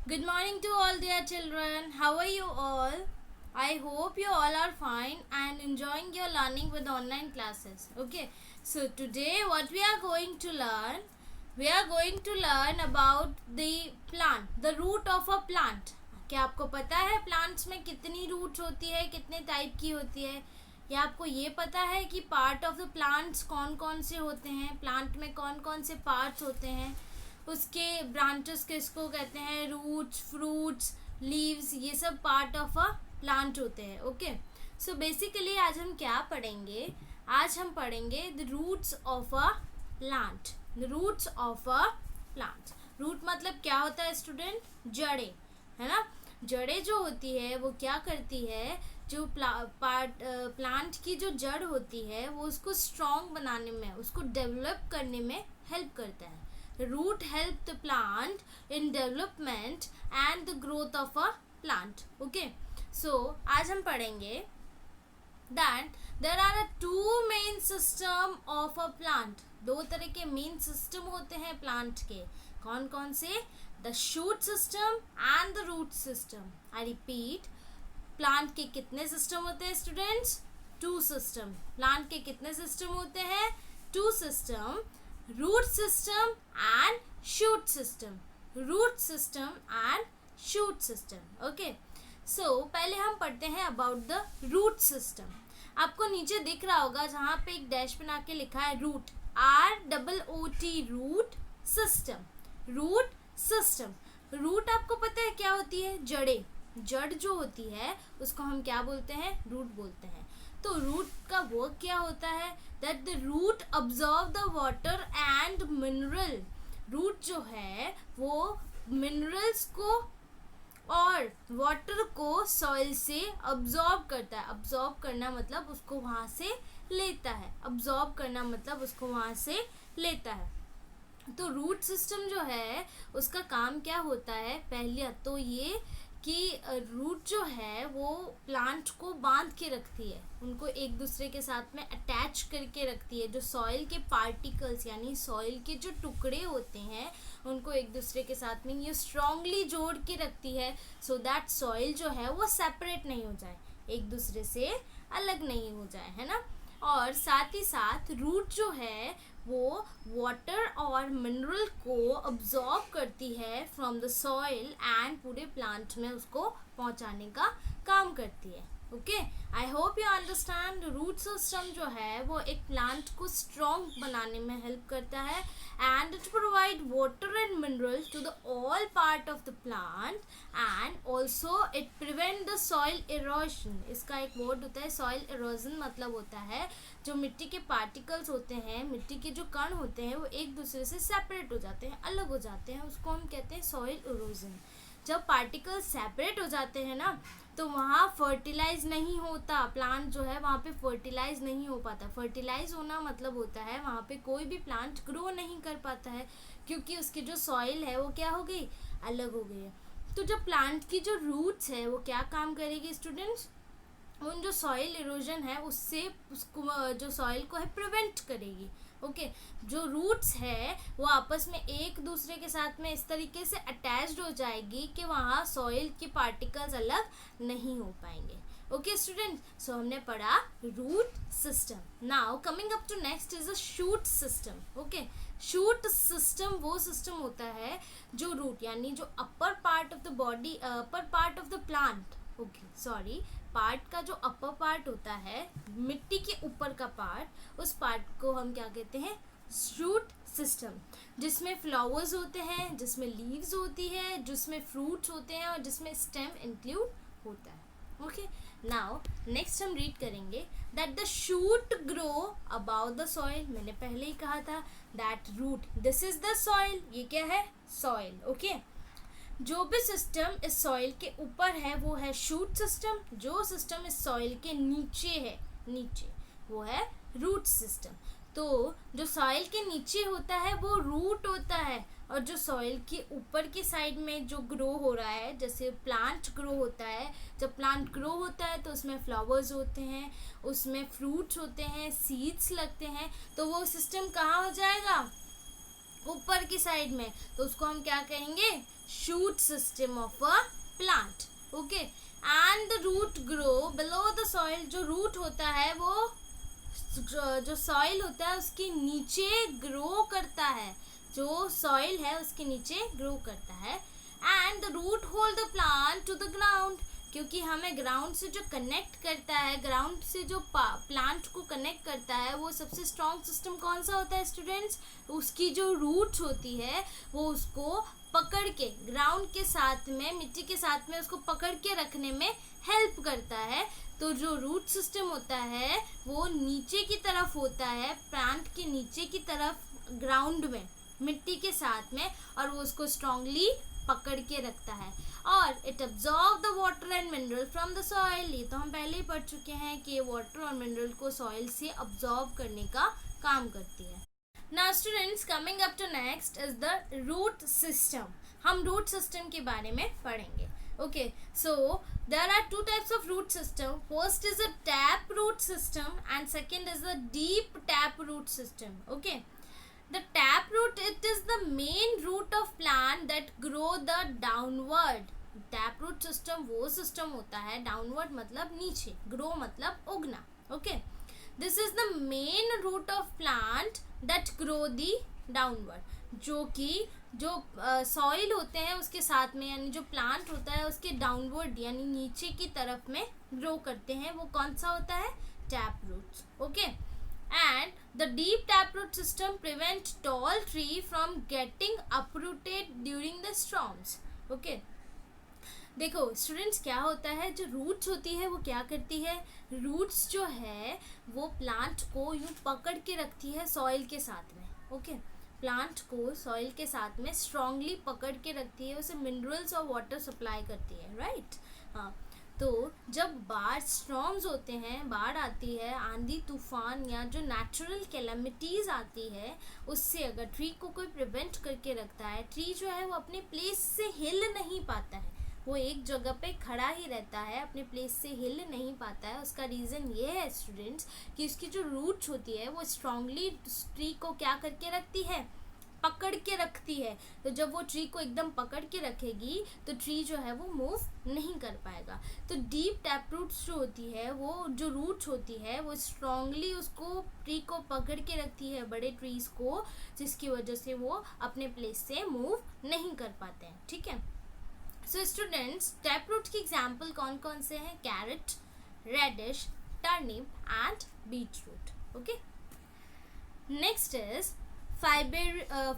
Good morning to all dear children. How are you all? I hope you all are fine and enjoying your learning with online classes. Okay. So today what we are going to learn? We are going to learn about the plant, the root of a plant. क्या आपको पता है plants में कितनी roots होती है, कितने type की होती है? या आपको ये पता है कि पार्ट ऑफ द प्लांट्स कौन कौन से होते हैं, प्लांट में कौन कौन से पार्ट्स होते हैं, उसके ब्रांचेस किसको कहते हैं, रूट्स, फ्रूट्स, लीव्स, ये सब पार्ट ऑफ अ प्लांट होते हैं. ओके. सो बेसिकली आज हम क्या पढ़ेंगे? आज हम पढ़ेंगे the roots of a plant. The roots of a plant. Root मतलब क्या होता है स्टूडेंट? जड़े, है ना. जड़ें जो होती है वो क्या करती है, जो प्लांट की जो जड़ होती है वो उसको स्ट्रॉन्ग बनाने में, उसको डेवलप करने में हेल्प करता है. Root help the plant in development and the growth of a plant. Okay. So आज हम पढ़ेंगे that there are two main system of a plant. दो तरह के मेन सिस्टम होते हैं प्लांट के. कौन कौन से? The shoot system and the root system. I repeat, plant के कितने सिस्टम होते हैं स्टूडेंट्स? To system. प्लांट के कितने सिस्टम होते हैं? Two system. Root system and shoot system. Root system and shoot system. Okay. So पहले हम पढ़ते हैं अबाउट द रूट सिस्टम. आपको नीचे दिख रहा होगा जहाँ पे एक डैश बना के लिखा है root, ROOT, root system. Root system. Root आपको पता है क्या होती है? जड़ें. जड़ जो होती है उसको हम क्या बोलते हैं? रूट बोलते हैं. तो रूट का वर्क क्या होता है? That the root absorb the water and mineral. Root जो है वो मिनरल्स को और वाटर को सॉइल से अब्जॉर्ब करता है. अब्जॉर्ब करना मतलब उसको वहाँ से लेता है. अब्जॉर्ब करना मतलब उसको वहाँ से लेता है. तो रूट सिस्टम जो है उसका काम क्या होता है? पहले तो ये कि रूट जो है वो प्लांट को बांध के रखती है, उनको एक दूसरे के साथ में अटैच करके रखती है. जो सॉइल के पार्टिकल्स यानी सॉइल के जो टुकड़े होते हैं उनको एक दूसरे के साथ में ये स्ट्रांगली जोड़ के रखती है, सो दैट सॉइल जो है वो सेपरेट नहीं हो जाए, एक दूसरे से अलग नहीं हो जाए, है ना. और साथ ही साथ रूट जो है वो वाटर और मिनरल को अब्जॉर्ब करती है फ्रॉम द सॉइल एंड पूरे प्लांट में उसको पहुंचाने का काम करती है. Okay. I hope you understand. Root system जो है वो एक प्लांट को स्ट्रॉन्ग बनाने में हेल्प करता है and it provide water and mineral to the all part of the plant and also it prevent the soil erosion. इसका एक वर्ड होता है सॉइल इरोजन. मतलब होता है जो मिट्टी के पार्टिकल्स होते हैं, मिट्टी के जो कण होते हैं वो एक दूसरे से सेपरेट हो जाते हैं, अलग हो जाते हैं, उसको हम कहते हैं सॉइल इरोजन. जब पार्टिकल्स सेपरेट हो जाते हैं ना तो वहाँ फर्टिलाइज नहीं होता. प्लांट जो है वहाँ पे फर्टिलाइज नहीं हो पाता. फर्टिलाइज होना मतलब होता है वहाँ पे कोई भी प्लांट ग्रो नहीं कर पाता है क्योंकि उसकी जो सॉइल है वो क्या हो गई? अलग हो गई है. तो जब प्लांट की जो रूट्स है वो क्या काम करेगी स्टूडेंट्स? उन जो सॉइल इरोजन है उससे उसको जो सॉइल को है प्रिवेंट करेगी. ओके. जो रूट्स है वो आपस में एक दूसरे के साथ में इस तरीके से अटैच्ड हो जाएगी कि वहाँ सॉइल की पार्टिकल्स अलग नहीं हो पाएंगे. Okay student. सो हमने पढ़ा root system. Now coming up to next is a shoot system. Okay. Shoot system वो सिस्टम होता है जो रूट यानी जो upper part of the body, upper part of the plant, okay sorry, part का जो अपर पार्ट होता है मिट्टी के ऊपर का पार्ट, उस पार्ट को हम क्या कहते हैं? Shoot system. जिसमें फ्लावर्स होते हैं, जिसमें लीव्स होती है, जिसमें फ्रूट्स होते हैं और जिसमें स्टेम इंक्लूड होता है. ओके. नाउ नेक्स्ट हम रीड करेंगे that the shoot grow about the soil. मैंने पहले ही कहा था that root, this is the soil. ये क्या है? सॉइल. ओके. जो भी सिस्टम इस सॉइल के ऊपर है वो है शूट सिस्टम. जो सिस्टम इस सॉइल के नीचे है, नीचे, वो है रूट सिस्टम. तो जो सॉइल के नीचे होता है वो रूट होता है और जो सॉइल के ऊपर की साइड में जो ग्रो हो रहा है, जैसे प्लांट ग्रो होता है, जब प्लांट ग्रो होता है तो उसमें फ्लावर्स होते हैं, उसमें फ्रूट्स होते हैं, सीड्स लगते हैं, तो वो सिस्टम कहाँ हो जाएगा? ऊपर की साइड में, तो उसको हम क्या कहेंगे, shoot system of a plant. Okay. And the root grow below the soil. जो रूट होता है वो जो सॉइल होता है उसके नीचे ग्रो करता है, जो सॉइल है उसके नीचे ग्रो करता है. And the root hold the plant to the ground. क्योंकि हमें ग्राउंड से जो कनेक्ट करता है, ग्राउंड से जो प्लांट को कनेक्ट करता है, वो सबसे स्ट्रॉन्ग सिस्टम कौन सा होता है स्टूडेंट्स, उसकी जो रूट्स होती है वो उसको पकड़ के ग्राउंड के साथ में, मिट्टी के साथ में उसको पकड़ के रखने में हेल्प करता है. तो जो रूट सिस्टम होता है वो नीचे की तरफ होता है, प्लांट के नीचे की तरफ ग्राउंड में मिट्टी के साथ में, और वो उसको स्ट्रांगली पकड़ के रखता है. और it absorb the water and mineral from the soil. ये तो हम पहले ही पढ़ चुके हैं कि वाटर और मिनरल को सॉइल से अब्जॉर्ब करने का काम करती है. Now students, coming up to next is the root system. हम root system के बारे में पढ़ेंगे. Okay, so there are two types of root system. First is a tap root system and second is the deep tap root system. Okay, the tap root, it is the main root of plant that grow the downward. Tap root system वो system होता है, downward मतलब नीचे, grow मतलब उगना. Okay, this is the main root of plant that grow the downward. जो कि जो soil होते हैं उसके साथ में, यानी जो प्लांट होता है उसके डाउनवर्ड यानी नीचे की तरफ में ग्रो करते हैं, वो कौन सा होता है, tap roots. Okay. And the deep tap root system prevent tall tree from getting uprooted during the storms. Okay. देखो स्टूडेंट्स, क्या होता है, जो रूट्स होती है वो क्या करती है, रूट्स जो है वो प्लांट को यूँ पकड़ के रखती है सॉइल के साथ में. ओके. प्लांट को सॉइल के साथ में स्ट्रांगली पकड़ के रखती है, उसे मिनरल्स और वाटर सप्लाई करती है. राइट. हाँ. तो जब बाढ़, स्टॉर्म्स होते हैं, बाढ़ आती है, आंधी तूफान या जो नेचुरल कैलेमिटीज़ आती है, उससे अगर ट्री को कोई प्रिवेंट करके रखता है, ट्री जो है वो अपने प्लेस से हिल नहीं पाता है, वो एक जगह पे खड़ा ही रहता है, अपने प्लेस से हिल नहीं पाता है. उसका रीज़न ये है स्टूडेंट्स कि उसकी जो रूट्स होती है वो स्ट्रांगली ट्री को क्या करके रखती है, पकड़ के रखती है. तो जब वो ट्री को एकदम पकड़ के रखेगी तो ट्री जो है वो मूव नहीं कर पाएगा. तो डीप टैप रूट्स जो होती है, वो जो रूट्स होती है वो स्ट्रांगली उसको, ट्री को पकड़ के रखती है, बड़े ट्रीज़ को, जिसकी वजह से वो अपने प्लेस से मूव नहीं कर पाते हैं. ठीक है. सो स्टूडेंट्स, टैप रूट की एग्जाम्पल कौन कौन से हैं, carrot, radish, turnip and beetroot. Okay. Next is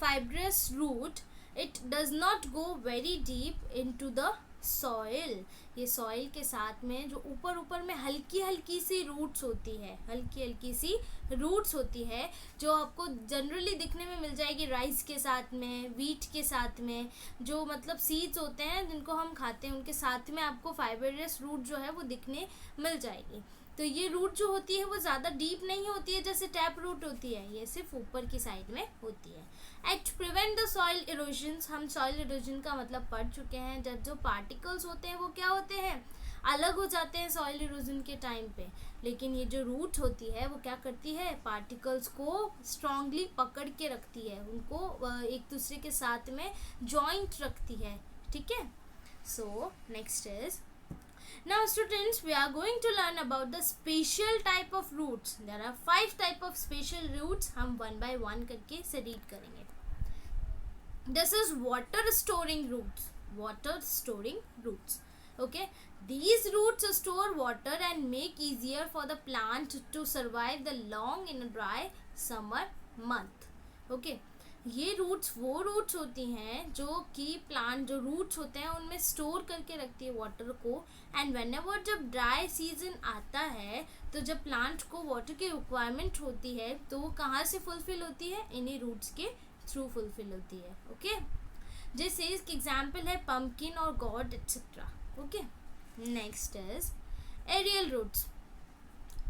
fibrous root. It does not go very deep into the soil. ये सॉइल के साथ में जो ऊपर ऊपर में हल्की हल्की सी रूट्स होती है, हल्की हल्की सी रूट्स होती है, जो आपको जनरली दिखने में मिल जाएगी राइस के साथ में, वीट के साथ में, जो मतलब सीड्स होते हैं जिनको हम खाते हैं, उनके साथ में आपको फाइबरस रूट जो है वो दिखने मिल जाएगी. तो ये रूट जो होती है वो ज़्यादा डीप नहीं होती है जैसे टैप रूट होती है, ये सिर्फ ऊपर की साइड में होती है. Act prevent the soil erosions. हम सॉइल इरोजन का मतलब पढ़ चुके हैं. जब जो पार्टिकल्स होते हैं वो क्या होते हैं, अलग हो जाते हैं सॉइल इरोजन के टाइम पे, लेकिन ये जो रूट होती है वो क्या करती है, पार्टिकल्स को स्ट्रांगली पकड़ के रखती है, उनको एक दूसरे के साथ में जॉइंट रखती है. ठीक है. So next is, now students, we are going to learn about the special type of roots. There are 5 type of special roots. हम one by one करके से read करेंगे. This is water storing roots. Water storing roots. Okay. These roots store water and make easier for the plant to survive the long in a dry summer month. Okay. ये roots वो roots होती हैं जो कि plant, जो roots होते हैं उनमें स्टोर करके रखती है वाटर को. एंड वेन एवर जब ड्राई सीजन आता है, तो जब प्लांट को वाटर की रिक्वायरमेंट होती है तो वो कहाँ से फुलफिल होती है, इन्हीं रूट्स के थ्रू फुलफिल होती है. ओके. जैसे इसकी एग्जाम्पल है पम्पकिन और gourd etcetera. Okay. Next is aerial roots.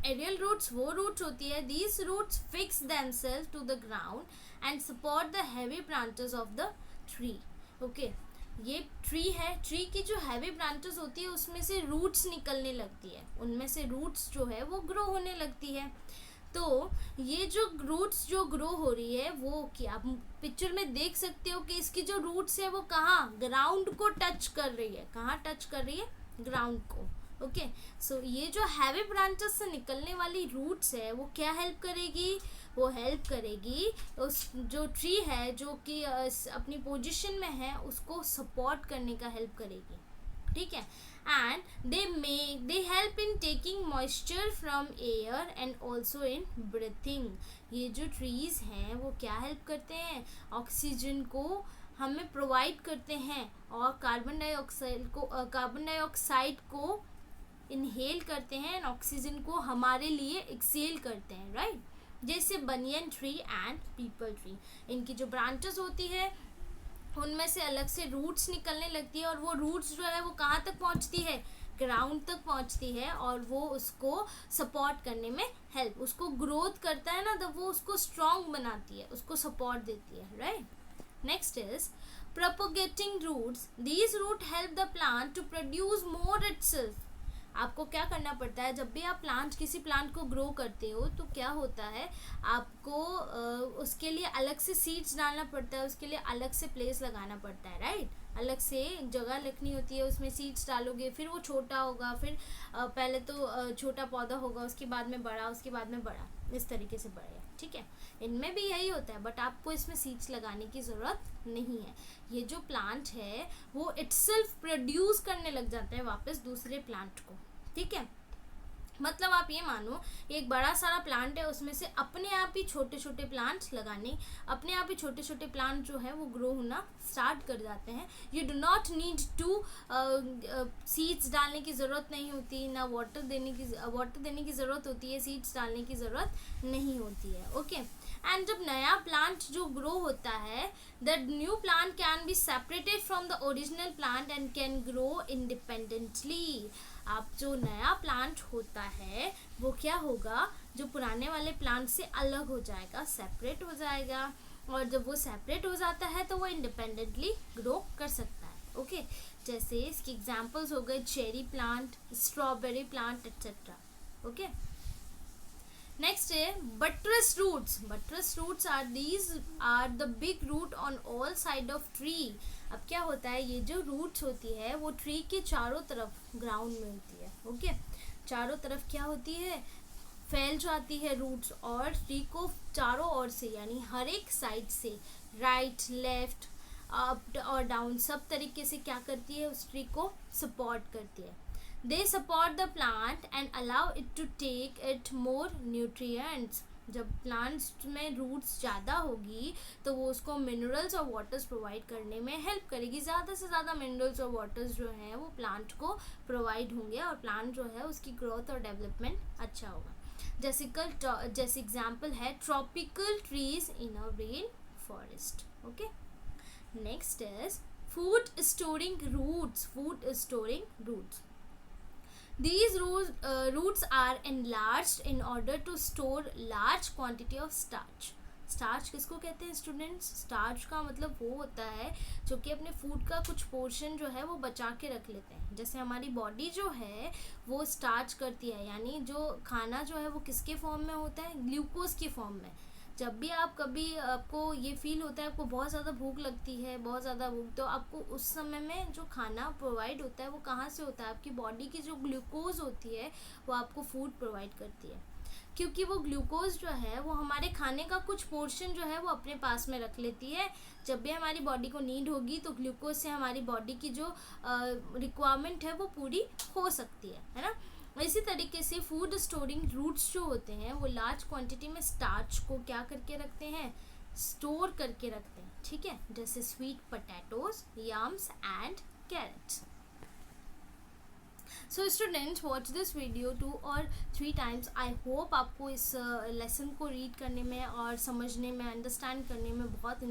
Aerial roots वो रूट्स होती है, these roots fix themselves to the ground and support the heavy branches of the tree. Okay. ये ट्री है, ट्री की जो हैवी ब्रांचेस होती है उसमें से रूट्स निकलने लगती है, उनमें से रूट्स जो है वो ग्रो होने लगती है. तो ये जो रूट्स जो ग्रो हो रही है वो क्या आप पिक्चर में देख सकते हो कि इसकी जो रूट्स है वो कहाँ ग्राउंड को टच कर रही है, कहाँ टच कर रही है, ग्राउंड को। ओके, सो ये जो हैवी ब्रांचेस से निकलने वाली रूट्स है वो क्या हेल्प करेगी, वो हेल्प करेगी उस जो ट्री है जो कि अपनी पोजीशन में है उसको सपोर्ट करने का हेल्प करेगी, ठीक है। And they help in taking moisture from air and also in breathing. ये जो ट्रीज हैं वो क्या हेल्प करते हैं, ऑक्सीजन को हमें प्रोवाइड करते हैं और कार्बन डाइऑक्साइड को इनहेल करते हैं एंड ऑक्सीजन को हमारे लिए एक्सेल करते हैं, राइट। जैसे banyan tree and people tree, इनकी जो ब्रांचेस होती है उनमें से अलग से रूट्स निकलने लगती है और वो रूट्स जो है वो कहाँ तक पहुँचती है, ग्राउंड तक पहुँचती है और वो उसको सपोर्ट करने में हेल्प, उसको ग्रोथ करता है ना, तो वो उसको स्ट्रॉन्ग बनाती है, उसको सपोर्ट देती है, right. Next is propagating roots. These roots help the plant to produce more itself. आपको क्या करना पड़ता है, जब भी आप किसी प्लांट को ग्रो करते हो तो क्या होता है, आपको उसके लिए अलग से सीड्स डालना पड़ता है, उसके लिए अलग से प्लेस लगाना पड़ता है, राइट। अलग से जगह रखनी होती है, उसमें सीड्स डालोगे, फिर वो छोटा होगा, फिर पहले तो छोटा पौधा होगा, उसके बाद में बड़ा, उसके बाद में बड़ा, इस तरीके से बढ़ेगा, ठीक है। इनमें भी यही होता है, बट आपको इसमें सीड्स लगाने की ज़रूरत नहीं है। ये जो प्लांट है वो इटसेल्फ प्रोड्यूस करने लग जाता है वापस दूसरे प्लांट को, ठीक है। मतलब आप ये मानो एक बड़ा सारा प्लांट है, उसमें से अपने आप ही छोटे छोटे प्लांट्स लगाने, अपने आप ही छोटे छोटे प्लांट जो है वो ग्रो होना स्टार्ट कर जाते हैं। You do not need to seeds डालने की ज़रूरत नहीं होती, ना वाटर देने की ज़रूरत होती है, सीड्स डालने की ज़रूरत नहीं होती है, ओके। एंड जब नया प्लांट जो ग्रो होता है, the new plant can be separated from the original plant and can grow independently. आप जो नया प्लांट होता है वो क्या होगा, जो पुराने वाले प्लांट से अलग हो जाएगा, सेपरेट हो जाएगा, और जब वो सेपरेट हो जाता है तो वो इंडिपेंडेंटली ग्रो कर सकता है, ओके। जैसे इसकी एग्जांपल्स हो गए cherry plant, strawberry plant etcetera, okay. Next है buttress roots. Buttress roots are the big root on all side of tree. अब क्या होता है, ये जो रूट्स होती है वो ट्री के चारों तरफ ग्राउंड में होती है, ओके। चारों तरफ क्या होती है, फैल जाती है रूट्स, और ट्री को चारों ओर से यानी हर एक साइड से, राइट लेफ्ट अप और डाउन, सब तरीके से क्या करती है, उस ट्री को सपोर्ट करती है। They support the plant and allow it to take it more nutrients. जब प्लांट्स में रूट्स ज़्यादा होगी तो वो उसको मिनरल्स और वाटर्स प्रोवाइड करने में हेल्प करेगी, ज़्यादा से ज़्यादा मिनरल्स और वाटर्स जो हैं वो प्लांट को प्रोवाइड होंगे और प्लांट जो है उसकी ग्रोथ और डेवलपमेंट अच्छा होगा। जैसे एग्जाम्पल है tropical trees in a rainforest, okay. Next is food storing roots. These roots are enlarged in order to store large quantity of starch. Starch किसको कहते हैं स्टूडेंट्स, स्टार्च का मतलब वो होता है जो कि अपने फूड का कुछ पोर्शन जो है वो बचा के रख लेते हैं। जैसे हमारी बॉडी जो है वो स्टार्च करती है, यानी जो खाना जो है वो किसके फॉर्म में होता है, ग्लूकोज के फॉर्म में। जब भी आपको ये फील होता है आपको बहुत ज़्यादा भूख लगती है, बहुत ज़्यादा भूख, तो आपको उस समय में जो खाना प्रोवाइड होता है वो कहाँ से होता है, आपकी बॉडी की जो ग्लूकोज होती है वो आपको फूड प्रोवाइड करती है। क्योंकि वो ग्लूकोज जो है वो हमारे खाने का कुछ पोर्शन जो है वो अपने पास में रख लेती है। जब भी हमारी बॉडी को नीड होगी तो ग्लूकोज से हमारी बॉडी की जो रिक्वायरमेंट है वो पूरी हो सकती है ना। इसी तरीके से फूड स्टोरिंग रूट्स जो होते हैं वो लार्ज क्वांटिटी में स्टार्च को क्या करके रखते हैं, स्टोर करके रखते हैं, ठीक है। जैसे sweet potatoes, yams and carrots. So students watch this video 2 और 3 टाइम्स। आई होप आपको इस लेसन को रीड करने में और समझने में, अंडरस्टैंड करने में बहुत